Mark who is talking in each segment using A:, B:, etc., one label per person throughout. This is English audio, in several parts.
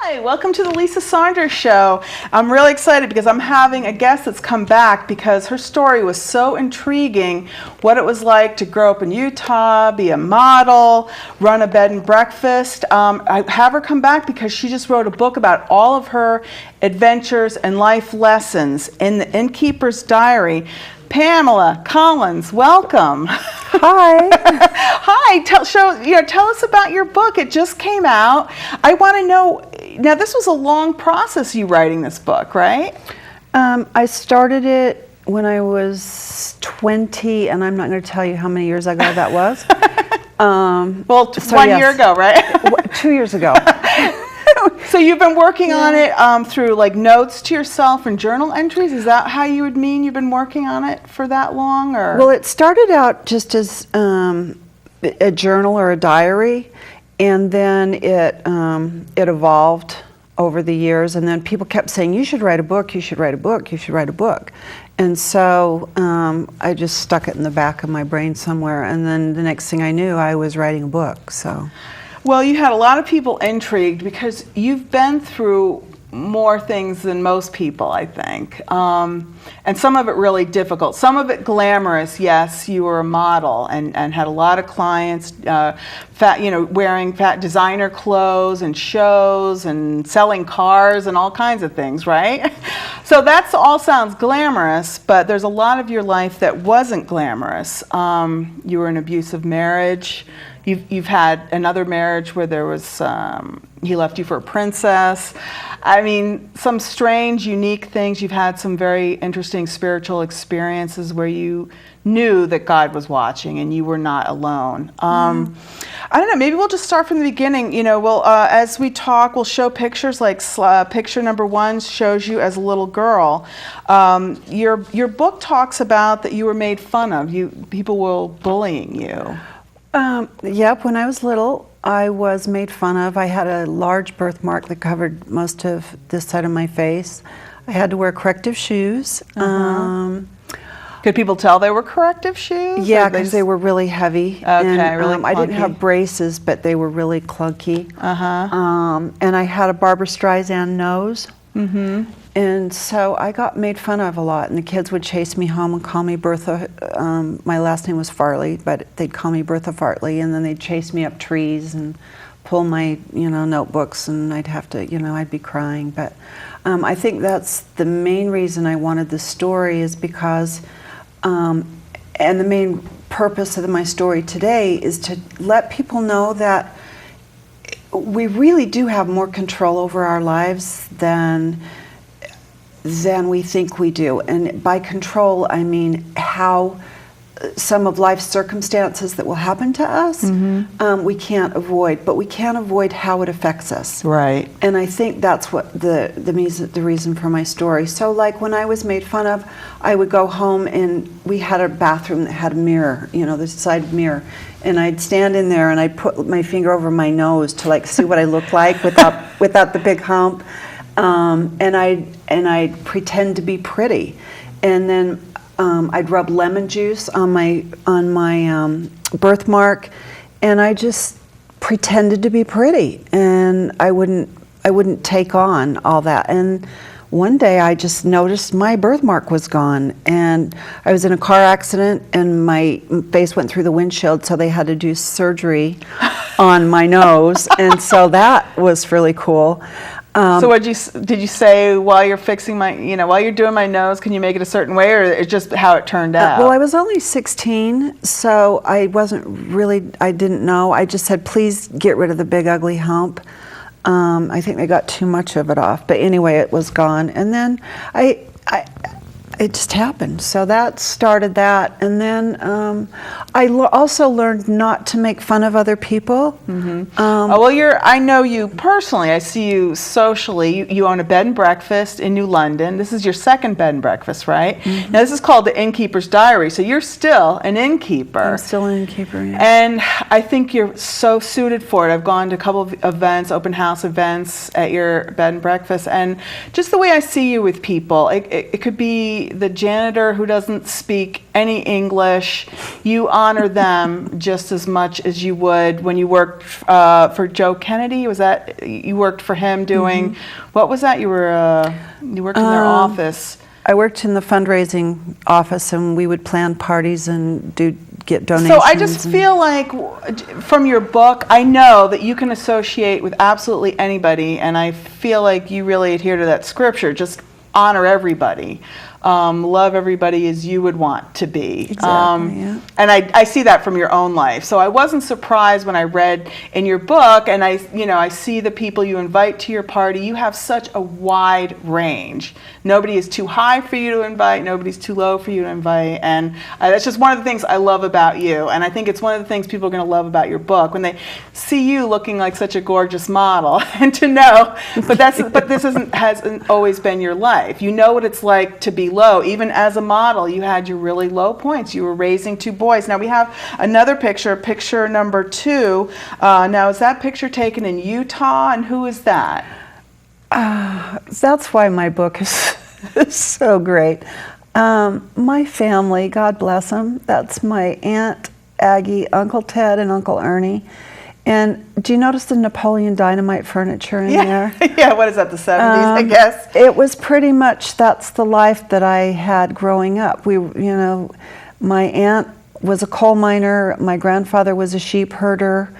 A: Hi, welcome to the Lisa Saunders Show. I'm really excited because I'm having a guest that's come back because her story was so intriguing. What it was like to grow up in Utah, be a model, run a bed and breakfast. I have her come back because she just wrote a book about all of her adventures and life lessons in the Innkeeper's Diary. Pamela Collins, welcome.
B: Hi.
A: Hi. Tell us about your book. It just came out. I want to know. Now, this was a long process. You writing this book, right?
B: I started it when I was 20, and I'm not going to tell you how many years ago that was.
A: Well,
B: so
A: 1
B: yes.
A: year ago, right?
B: 2 years ago.
A: So you've been working on it through like notes to yourself and journal entries? Is that how you would mean you've been working on it for that long? Or?
B: Well, it started out just as a journal or a diary, and then it evolved over the years, and then people kept saying, you should write a book, you should write a book, you should write a book. And so I just stuck it in the back of my brain somewhere, and then the next thing I knew, I was writing a book. So.
A: Well, you had a lot of people intrigued because you've been through more things than most people, I think. And some of it really difficult. Some of it glamorous. Yes, you were a model and had a lot of clients, wearing designer clothes and shows and selling cars and all kinds of things, right? So that's all sounds glamorous, but there's a lot of your life that wasn't glamorous. You were in an abusive marriage. You've had another marriage where there was, he left you for a princess. I mean, some strange, unique things. You've had some very interesting spiritual experiences where you knew that God was watching and you were not alone. I don't know, maybe we'll just start from the beginning. As we talk, we'll show pictures, like picture number 1 shows you as a little girl. Your book talks about that you were made fun of. People were bullying you.
B: Yep, when I was little, I was made fun of. I had a large birthmark that covered most of this side of my face. I had to wear corrective shoes.
A: Could people tell they were corrective shoes?
B: Yeah, because they were really heavy.
A: Okay,
B: and,
A: really clunky.
B: I didn't have braces, but they were really clunky. And I had a Barbra Streisand nose. And so I got made fun of a lot, and the kids would chase me home and call me Bertha. My last name was Farley, but they'd call me Bertha Fartley, and then they'd chase me up trees and pull my, notebooks, and I'd have to, I'd be crying. But I think that's the main reason I wanted this story is because, and the main purpose of my story today is to let people know that we really do have more control over our lives than we think we do. And by control, I mean how some of life's circumstances that will happen to us, we can't avoid, but we can't avoid how it affects us.
A: Right.
B: And I think that's what the reason for my story. So like when I was made fun of, I would go home and we had a bathroom that had a mirror, the side mirror. And I'd stand in there and I'd put my finger over my nose to like see what I looked like without the big hump. And I'd pretend to be pretty, and then I'd rub lemon juice on my birthmark, and I just pretended to be pretty, and I wouldn't take on all that. And one day I just noticed my birthmark was gone, and I was in a car accident and my face went through the windshield, so they had to do surgery on my nose, and so that was really cool.
A: So did you say while you're fixing while you're doing my nose, can you make it a certain way, or it's just how it turned out?
B: Well, I was only 16, so I didn't know. I just said, please get rid of the big ugly hump. I think they got too much of it off, but anyway, it was gone. And then it just happened. So that started that. And then I also learned not to make fun of other people.
A: I know you personally. I see you socially. You own a bed and breakfast in New London. This is your second bed and breakfast, right? Now, this is called the Innkeeper's Diary. So you're still an innkeeper.
B: I'm still an innkeeper, yeah.
A: And I think you're so suited for it. I've gone to a couple of events, open house events at your bed and breakfast. And just the way I see you with people, it could be the janitor who doesn't speak any English, you honor them just as much as you would when you worked for Joe Kennedy. Was that you worked for him doing? What was that? You worked in their office.
B: I worked in the fundraising office, and we would plan parties and get donations.
A: So I just feel like from your book, I know that you can associate with absolutely anybody, and I feel like you really adhere to that scripture. Just honor everybody. Love everybody as you would want to be.
B: Exactly, yeah.
A: And I see that from your own life. So I wasn't surprised when I read in your book, and I see the people you invite to your party. You have such a wide range. Nobody is too high for you to invite. Nobody's too low for you to invite. And that's just one of the things I love about you. And I think it's one of the things people are going to love about your book when they see you looking like such a gorgeous model, and to know, but this hasn't always been your life. You know what it's like to be low. Even as a model, you had your really low points. You were raising 2 boys. Now we have another picture number 2. Now is that picture taken in Utah, and who is that?
B: That's why my book is so great. My family, God bless them, that's my Aunt Aggie, Uncle Ted, and Uncle Ernie. And do you notice the Napoleon Dynamite furniture in there?
A: Yeah, what is that, the 70s, I guess?
B: It was pretty much, that's the life that I had growing up. My aunt was a coal miner, my grandfather was a sheep herder,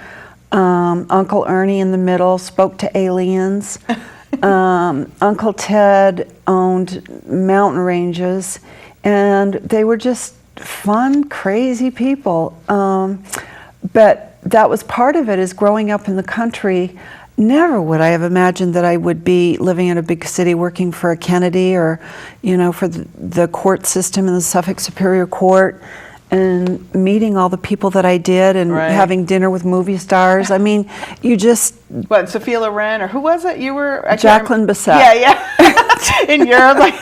B: Uncle Ernie in the middle spoke to aliens. Uncle Ted owned mountain ranges, and they were just fun, crazy people. But that was part of it, is growing up in the country. Never would I have imagined that I would be living in a big city working for a Kennedy, or, for the court system in the Suffolk Superior Court, and meeting all the people that I did, and having dinner with movie stars. I mean, you just...
A: What, Sophia Loren, or who was it? You were...
B: Jacqueline Bisset.
A: Yeah. In Europe.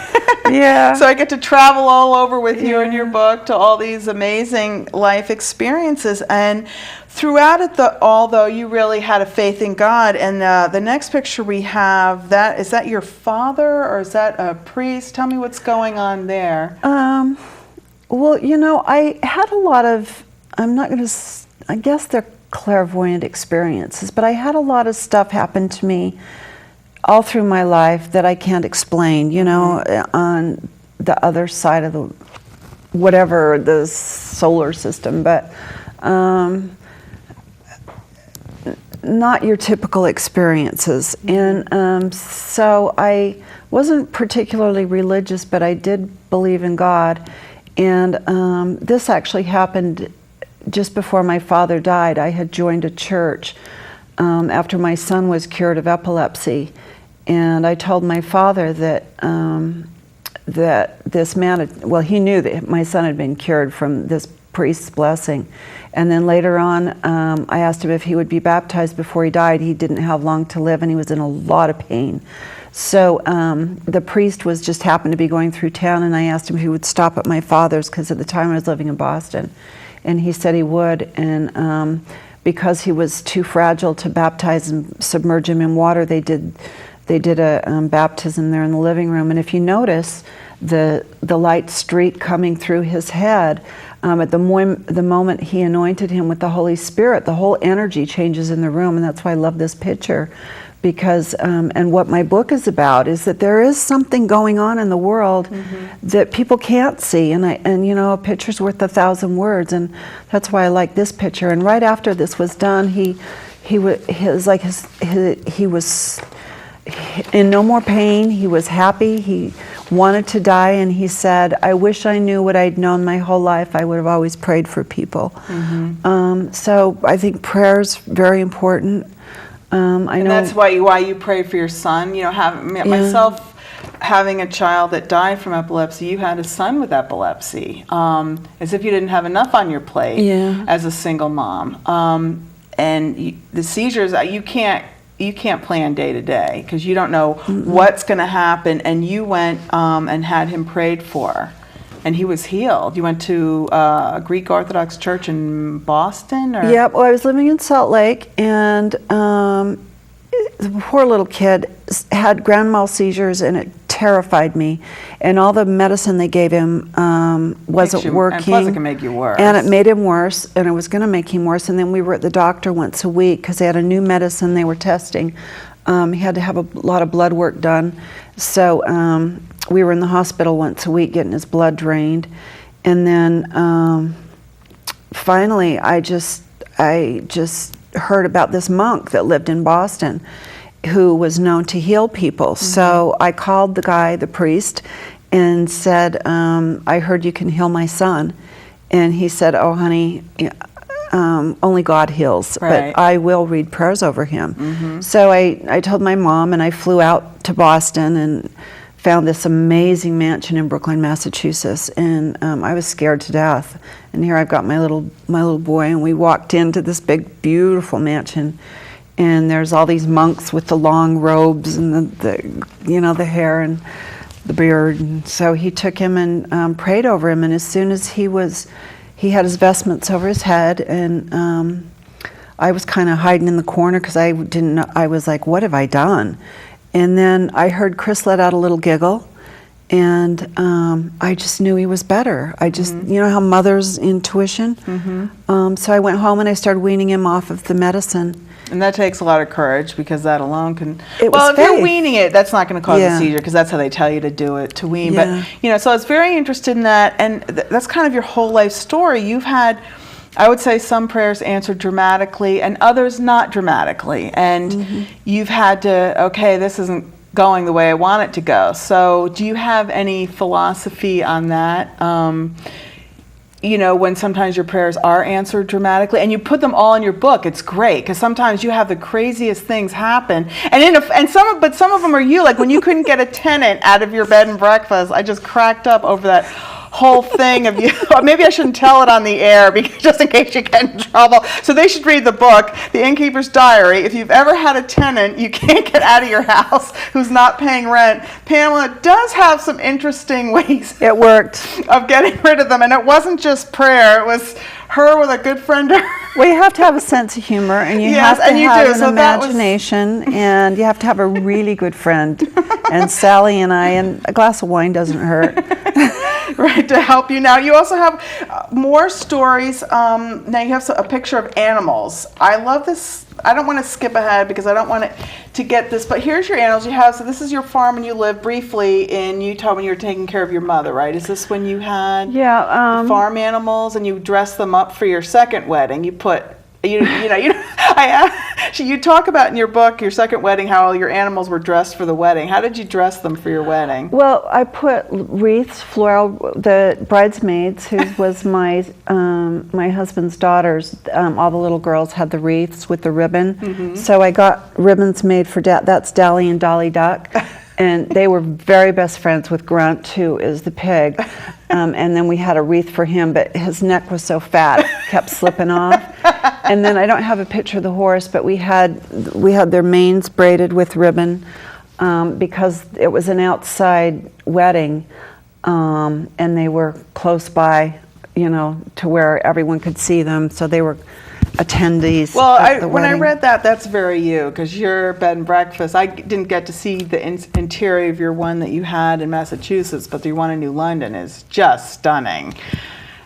B: Yeah.
A: So I get to travel all over with you in your book to all these amazing life experiences. And throughout it all, though, you really had a faith in God. And the next picture we have, is that your father, or is that a priest? Tell me what's going on there.
B: Well, I had a lot of, I guess they're clairvoyant experiences, but I had a lot of stuff happen to me all through my life that I can't explain, on the other side of the solar system, but not your typical experiences. And so I wasn't particularly religious, but I did believe in God. And this actually happened just before my father died. I had joined a church after my son was cured of epilepsy. And I told my father that this man, he knew that my son had been cured from this priest's blessing. And then later on, I asked him if he would be baptized before he died. He didn't have long to live, and he was in a lot of pain. So the priest just happened to be going through town, and I asked him if he would stop at my father's, because at the time I was living in Boston. And he said he would, and because he was too fragile to baptize and submerge him in water, they did a baptism there in the living room. And if you notice the light streak coming through his head, at the moment he anointed him with the Holy Spirit, the whole energy changes in the room. And that's why I love this picture, because and what my book is about is that there is something going on in the world that people can't see, and a picture's worth 1,000 words, and that's why I like this picture. And right after this was done, he was in no more pain. He was happy. He wanted to die, and he said, "I wish I knew what I'd known my whole life. I would have always prayed for people." So I think prayer's very important. I know
A: that's why you prayed for your son. Myself having a child that died from epilepsy, you had a son with epilepsy, as if you didn't have enough on your plate as a single mom. And the seizures, you can't plan day to day, because you don't know what's going to happen. And you went and had him prayed for, and he was healed. You went to a Greek Orthodox church in Boston? Or?
B: Yeah, well, I was living in Salt Lake, and the poor little kid had grand mal seizures, and it terrified me. And all the medicine they gave him wasn't working.
A: And plus it can make you worse.
B: And it made him worse, and it was going to make him worse. And then we were at the doctor once a week because they had a new medicine they were testing. He had to have a lot of blood work done. So we were in the hospital once a week getting his blood drained. And then finally I just heard about this monk that lived in Boston who was known to heal people. So I called the priest, and said, I heard you can heal my son. And he said, oh, honey, only God heals, but I will read prayers over him. So I told my mom, and I flew out to Boston and found this amazing mansion in Brookline, Massachusetts, and I was scared to death. And here I've got my little boy, and we walked into this big, beautiful mansion, and there's all these monks with the long robes and the hair and the beard. And so he took him and prayed over him, and as soon as he had his vestments over his head, and I was kind of hiding in the corner because I didn't know. I was like, what have I done? And then I heard Chris let out a little giggle, and I just knew he was better. I just, you know how mothers' intuition? So I went home and I started weaning him off of the medicine.
A: And that takes a lot of courage, because that alone can...
B: Well,
A: if you're weaning it, that's not going to cause a seizure, because that's how they tell you to do it, to wean.
B: Yeah.
A: But, so I was very interested in that, and that's kind of your whole life story. You've had, I would say, some prayers answered dramatically and others not dramatically. And you've had to, okay, this isn't going the way I want it to go. So do you have any philosophy on that? When sometimes your prayers are answered dramatically, and you put them all in your book, it's great, because sometimes you have the craziest things happen, and some of them are you, like when you couldn't get a tenant out of your bed and breakfast. I just cracked up over that whole thing of you. Maybe I shouldn't tell it on the air, because just in case you get in trouble. So they should read the book, The Innkeeper's Diary. If you've ever had a tenant you can't get out of your house who's not paying rent, Pamela does have some interesting ways.
B: It worked.
A: Of getting rid of them, and it wasn't just prayer. It was her with a good friend.
B: Well, you have to have a sense of humor, and you have to have an imagination, and you have to have a really good friend. And Sally and I, and a glass of wine doesn't hurt.
A: Right, to help you. Now you also have more stories. Now you have a picture of animals. I love this. I don't want to skip ahead because I don't want it to get this, but here's your animals you have. So this is your farm, and you lived briefly in Utah when you were taking care of your mother, right? Is this when you had farm animals, and you dressed them up for your second wedding? You put, you talk about in your book, your second wedding, how all your animals were dressed for the wedding. How did you dress them for your wedding?
B: Well, I put wreaths, the bridesmaids, who was my husband's daughters, all the little girls had the wreaths with the ribbon. So I got ribbons made for that's Dally and Dolly Duck. And they were very best friends with Grunt, who is the pig. And then we had a wreath for him, but his neck was so fat, it kept slipping off. And then I don't have a picture of the horse, but we had their manes braided with ribbon because it was an outside wedding, and they were close by, to where everyone could see them. So they were attendees.
A: Well, when I read that, that's very you, because your bed and breakfast, I didn't get to see the interior of your one that you had in Massachusetts, but the one in New London is just stunning.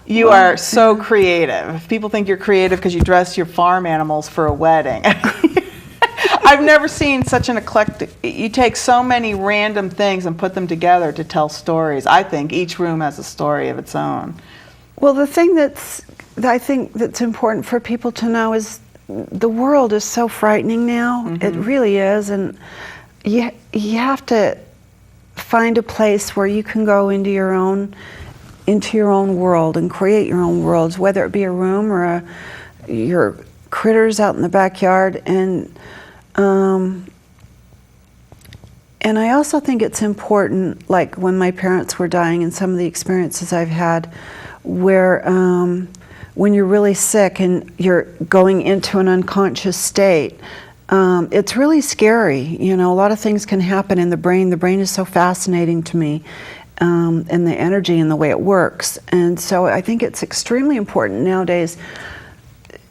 A: You are so creative. People think you're creative because you dress your farm animals for a wedding. I've never seen such an eclectic. You take so many random things and put them together to tell stories. I think each room has a story of its own.
B: Well, the thing I think that's important for people to know is the world is so frightening now. It really is, and you have to find a place where you can go into your own world and create your own worlds, whether it be a room or your critters out in the backyard. And I also think it's important, like when my parents were dying and some of the experiences I've had, where when you're really sick and you're going into an unconscious state, it's really scary. A lot of things can happen in the brain. The brain is so fascinating to me, and the energy and the way it works. And so I think it's extremely important nowadays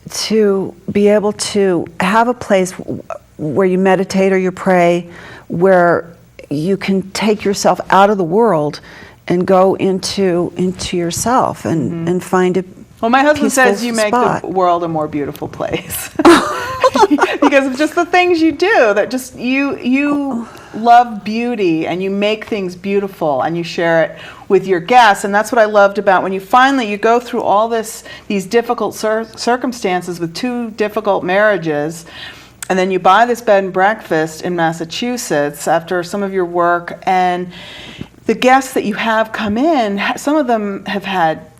B: to be able to have a place where you meditate or you pray, where you can take yourself out of the world and go into yourself and find a
A: Well, my husband says
B: peaceful
A: you make
B: spot.
A: the world a more beautiful place. Because of just the things you do, that just you love beauty and you make things beautiful and you share it with your guests. And that's what I loved about when you go through all these difficult circumstances with 2 difficult marriages, and then you buy this bed and breakfast in Massachusetts after some of your work, and the guests that you have come in, some of them have had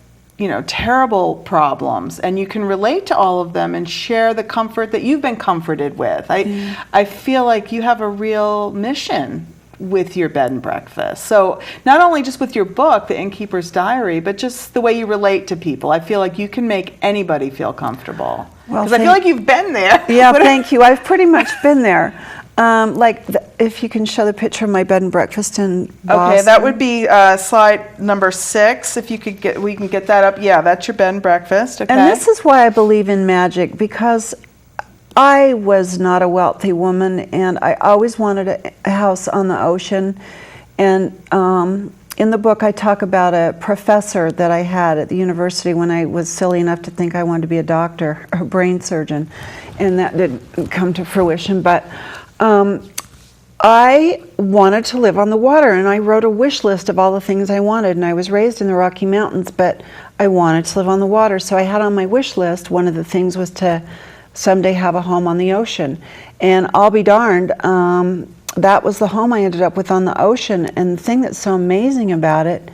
A: terrible problems, and you can relate to all of them and share the comfort that you've been comforted with. I feel like you have a real mission with your bed and breakfast. So not only just with your book, The Innkeeper's Diary, but just the way you relate to people. I feel like you can make anybody feel comfortable. Because I feel like you've been there.
B: Yeah, thank you. I've pretty much been there. If you can show the picture of my bed and breakfast in Boston.
A: Okay, that would be slide number 6. If you could we can get that up. Yeah, that's your bed and breakfast. Okay.
B: And this is why I believe in magic, because I was not a wealthy woman, and I always wanted a house on the ocean. And in the book, I talk about a professor that I had at the university when I was silly enough to think I wanted to be a doctor, a brain surgeon, and that didn't come to fruition. But I wanted to live on the water, and I wrote a wish list of all the things I wanted. And I was raised in the Rocky Mountains, but I wanted to live on the water. So I had on my wish list, one of the things was to someday have a home on the ocean. And I'll be darned, that was the home I ended up with on the ocean. And the thing that's so amazing about it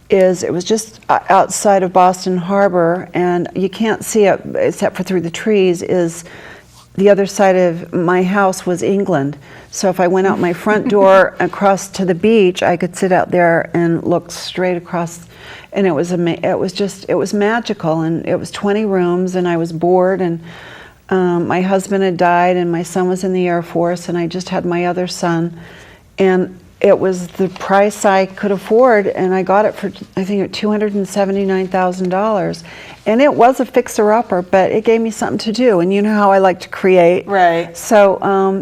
B: is it was just outside of Boston Harbor, and you can't see it except for through the trees. Is the other side of my house was England. So if I went out my front door across to the beach, I could sit out there and look straight across, and it was magical. And it was 20 rooms, and I was bored, and my husband had died, and my son was in the Air Force, and I just had my other son, and it was the price I could afford, and I got it for, I think, $279,000. And it was a fixer-upper, but it gave me something to do, and you know how I like to create.
A: Right.
B: So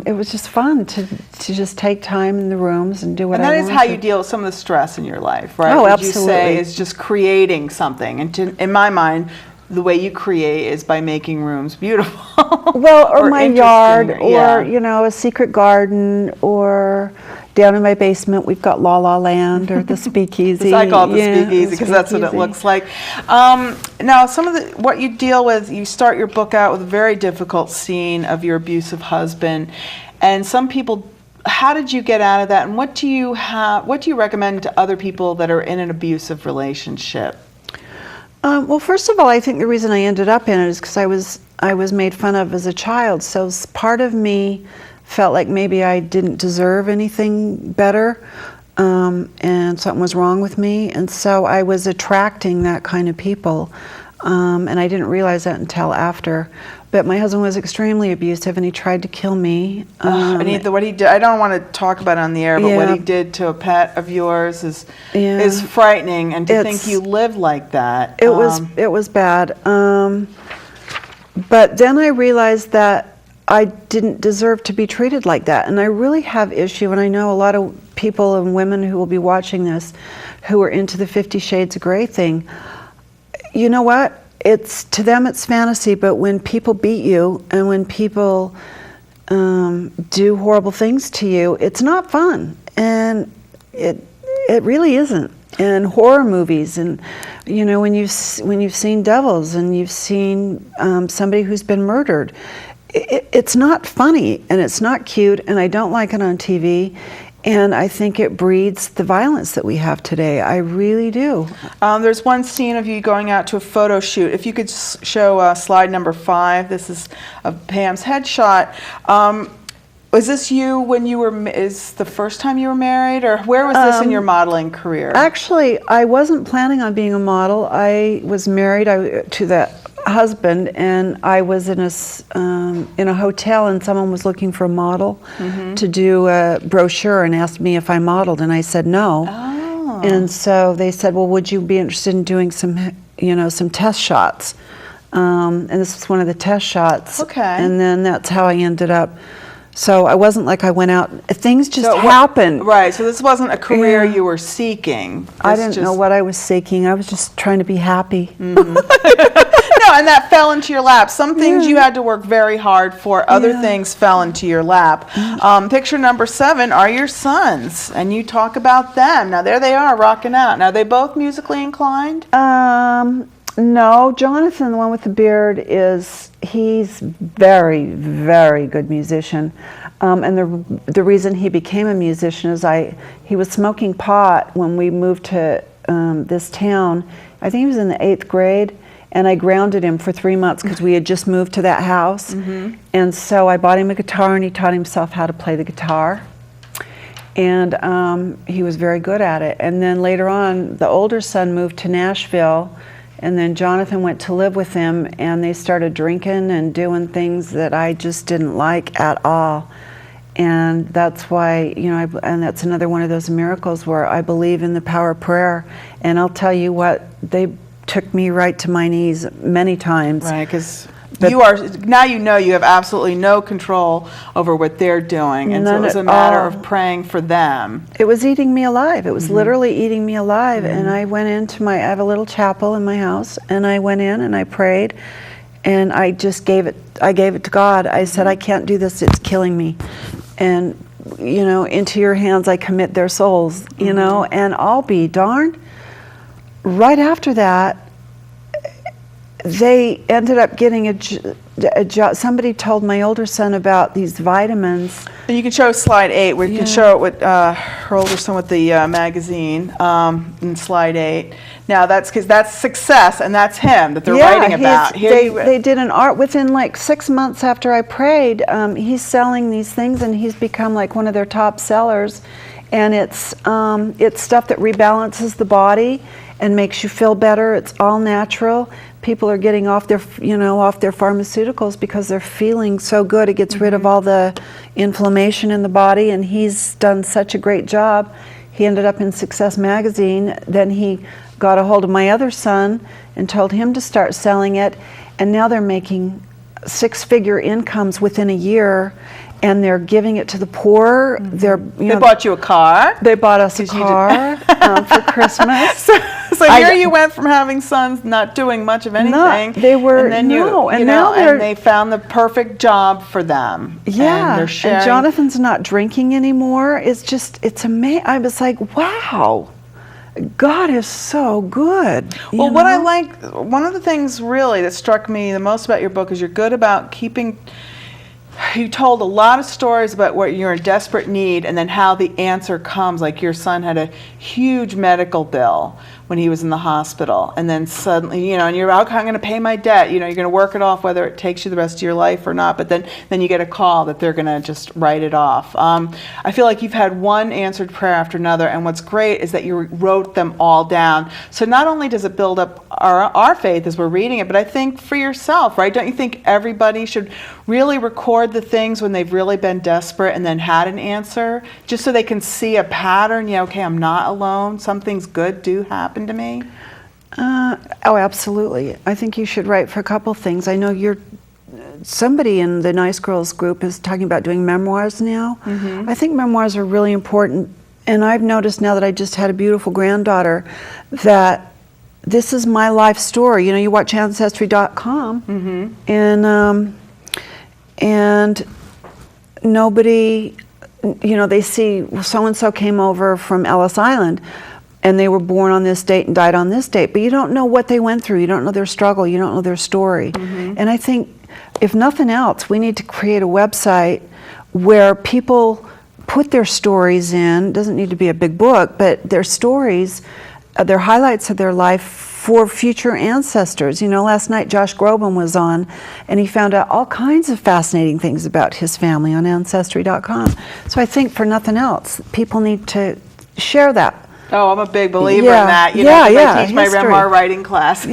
B: it was just fun to just take time in the rooms and do what I wanted.
A: And that is how you deal with some of the stress in your life, right?
B: Oh,
A: Would
B: absolutely.
A: you say is just creating something, and in my mind, the way you create is by making rooms beautiful.
B: Well, or my yard,
A: yeah.
B: or a secret garden, or down in my basement we've got La La Land or the Speakeasy.
A: I call it the Speakeasy because that's what it looks like. Now, what you deal with, you start your book out with a very difficult scene of your abusive husband, and some people. How did you get out of that, and what do you recommend to other people that are in an abusive relationship?
B: Well, first of all, I think the reason I ended up in it is because I was made fun of as a child. So part of me felt like maybe I didn't deserve anything better, and something was wrong with me. And so I was attracting that kind of people, and I didn't realize that until after. But my husband was extremely abusive, and he tried to kill me.
A: And what he did, I don't want to talk about it on the air, but what he did to a pet of yours is frightening. And to think you lived like that.
B: It was bad. But then I realized that I didn't deserve to be treated like that. And I really have issue, and I know a lot of people and women who will be watching this who are into the 50 Shades of Grey thing. You know what? To them it's fantasy, but when people beat you and when people do horrible things to you, it's not fun, and it really isn't. And horror movies, and when you've seen devils and you've seen somebody who's been murdered, it's not funny and it's not cute, and I don't like it on TV. And I think it breeds the violence that we have today. I really do.
A: There's one scene of you going out to a photo shoot. If you could show slide number 5. This is of Pam's headshot. Was this you when you were, is the first time you were married? Or where was this in your modeling career?
B: Actually, I wasn't planning on being a model. I was married to that husband, and I was in a hotel, and someone was looking for a model to do a brochure and asked me if I modeled, and I said no. Oh. And so they said, well, would you be interested in doing some test shots? And this was one of the test shots.
A: Okay.
B: And then that's how I ended up So I wasn't like I went out. Things just happened.
A: Right. So this wasn't a career you were seeking.
B: I didn't know what I was seeking. I was just trying to be happy.
A: No, and that fell into your lap. Some things you had to work very hard for. Other things fell into your lap. Picture number 7 are your sons, and you talk about them. Now there they are, rocking out. Now, are they both musically inclined?
B: No, Jonathan, the one with the beard, he's very, very good musician. And the reason he became a musician is he was smoking pot when we moved to this town. I think he was in the 8th grade, and I grounded him for 3 months because we had just moved to that house. And so I bought him a guitar, and he taught himself how to play the guitar. And he was very good at it. And then later on, the older son moved to Nashville, and then Jonathan went to live with him, and they started drinking and doing things that I just didn't like at all. And that's why, and that's another one of those miracles where I believe in the power of prayer. And I'll tell you what, they took me right to my knees many times.
A: Right, because you have absolutely no control over what they're doing, and so it was a matter of praying for them.
B: It was eating me alive. It was literally eating me alive. And I went into I have a little chapel in my house, and I went in and I prayed, and I just gave it to God. I said, I can't do this, it's killing me. And, into your hands I commit their souls, and I'll be darned. Right after that, they ended up getting a job. Somebody told my older son about these vitamins.
A: And you can show slide 8, where you can show it with her older son with the magazine in slide 8. Now that's because that's success, and that's him that they're writing about.
B: They did an art within like 6 months after I prayed. He's selling these things, and he's become like one of their top sellers. And it's stuff that rebalances the body and makes you feel better. It's all natural. People are getting off their pharmaceuticals because they're feeling so good. It gets rid of all the inflammation in the body, and he's done such a great job. He ended up in Success magazine. Then he got a hold of my other son and told him to start selling it, and now they're making 6-figure incomes within a year, and they're giving it to the poor. They
A: bought you a car.
B: They bought us a car for Christmas.
A: So here you went from having sons, not doing much of anything.
B: And
A: they found the perfect job for them.
B: Yeah,
A: and they're sharing.
B: And Jonathan's not drinking anymore. It's amazing. I was like, wow, God is so good.
A: Well, what I like, one of the things really that struck me the most about your book is you're good about keeping. You told a lot of stories about what you're in desperate need, and then how the answer comes. Like your son had a huge medical bill when he was in the hospital, and then suddenly, and you're out, I'm going to pay my debt. You're going to work it off, whether it takes you the rest of your life or not. But then you get a call that they're going to just write it off. I feel like you've had one answered prayer after another, and what's great is that you wrote them all down. So not only does it build up our faith as we're reading it, but I think for yourself, right? Don't you think everybody should really record the things when they've really been desperate and then had an answer, just so they can see a pattern? Okay, I'm not alone. Some things good do happen to me.
B: Oh, absolutely. I think you should write for a couple things. I know somebody in the Nice Girls group is talking about doing memoirs now. I think memoirs are really important, and I've noticed now that I just had a beautiful granddaughter that this is my life story. You watch Ancestry.com, and nobody, they see so-and-so came over from Ellis Island, and they were born on this date and died on this date, but you don't know what they went through. You don't know their struggle. You don't know their story. And I think, if nothing else, we need to create a website where people put their stories in. It doesn't need to be a big book, but their stories, their highlights of their life for future ancestors. Last night Josh Groban was on, and he found out all kinds of fascinating things about his family on Ancestry.com. So I think, for nothing else, people need to share that.
A: Oh, I'm a big believer in that. I teach my memoir writing classes,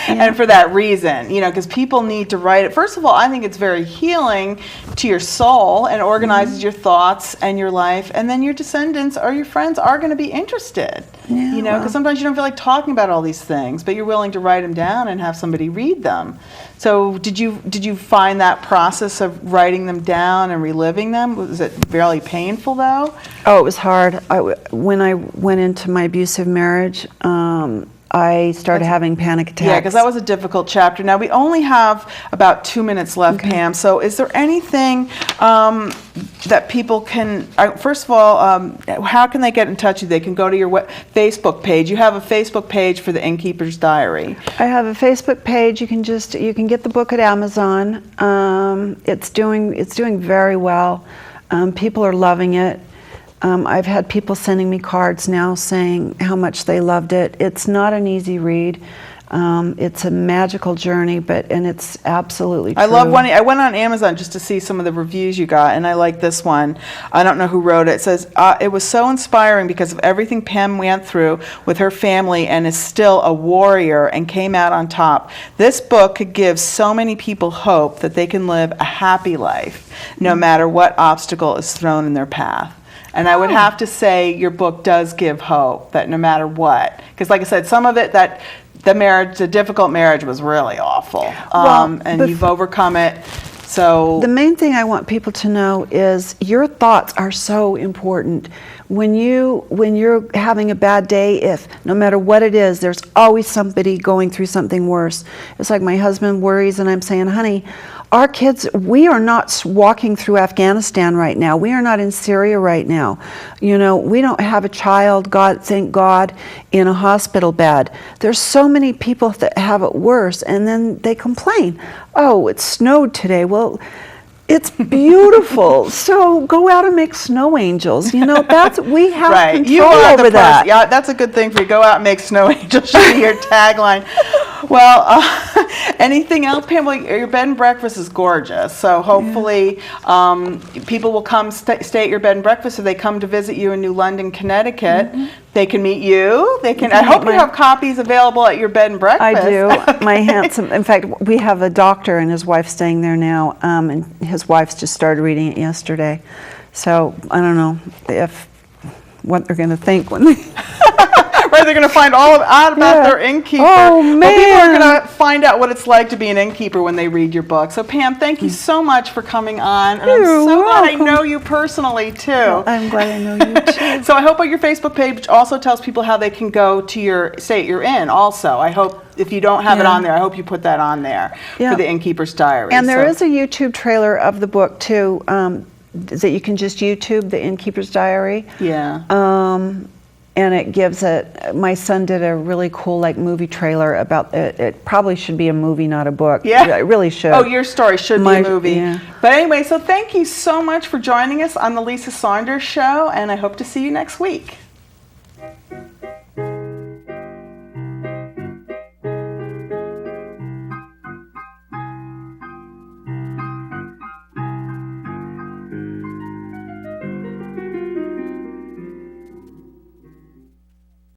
A: and for that reason, because people need to write it. First of all, I think it's very healing to your soul and organizes your thoughts and your life, and then your descendants or your friends are going to be interested. Because sometimes you don't feel like talking about all these things, but you're willing to write them down and have somebody read them. So did you find that process of writing them down and reliving them, was it really painful though?
B: Oh, it was hard. When I went into my abusive marriage, I started having panic attacks.
A: Yeah, because that was a difficult chapter. Now, we only have about 2 minutes left, Pam. So is there anything that people can, first of all, how can they get in touch with you? They can go to your Facebook page. You have a Facebook page for the Innkeeper's Diary.
B: I have a Facebook page. You can get the book at Amazon. It's doing very well. People are loving it. I've had people sending me cards now saying how much they loved it. It's not an easy read. It's a magical journey, and it's absolutely true.
A: I love I went on Amazon just to see some of the reviews you got, and I like this one. I don't know who wrote it. It says, it was so inspiring because of everything Pam went through with her family and is still a warrior and came out on top. This book could give so many people hope that they can live a happy life no matter what obstacle is thrown in their path. And I would have to say your book does give hope that no matter what, because like I said, some of it, that the difficult marriage was really awful, and you've overcome it. So
B: the main thing I want people to know is your thoughts are so important. When you're having a bad day, no matter what it is, there's always somebody going through something worse. It's like my husband worries, and I'm saying, honey, our kids, we are not walking through Afghanistan right now. We are not in Syria right now. You know, we don't have a child, thank God, in a hospital bed. There's so many people that have it worse, and then they complain. Oh, it snowed today. Well, it's beautiful. So go out and make snow angels. You know, we have control over that.
A: Yeah, that's a good thing for you. Go out and make snow angels should be your tagline. Well, anything else, Pamela? Your bed and breakfast is gorgeous. So hopefully people will come stay at your bed and breakfast if they come to visit you in New London, Connecticut. They can meet you. I hope you have copies available at your bed and breakfast.
B: I do. My handsome, in fact, we have a doctor and his wife staying there now, and his wife's just started reading it yesterday. So I don't know what they're going to think when they...
A: Right, they're going to find all out about their innkeeper.
B: Oh, man.
A: Well, people are going to find out what it's like to be an innkeeper when they read your book. So, Pam, thank you so much for coming on. And I'm so glad I know you personally, too.
B: Well, I'm glad I know you, too.
A: So I hope your Facebook page also tells people how they can go to stay at your inn also. I hope, if you don't have it on there, I hope you put that on there for the Innkeeper's Diary.
B: And there is a YouTube trailer of the book, too, that you can just YouTube, the Innkeeper's Diary.
A: Yeah.
B: And it gives my son did a really cool movie trailer about it. It probably should be a movie, not a book.
A: Yeah.
B: It really should.
A: Oh, your story should be a movie.
B: Yeah.
A: But anyway, so thank you so much for joining us on the Lisa Saunders Show, and I hope to see you next week.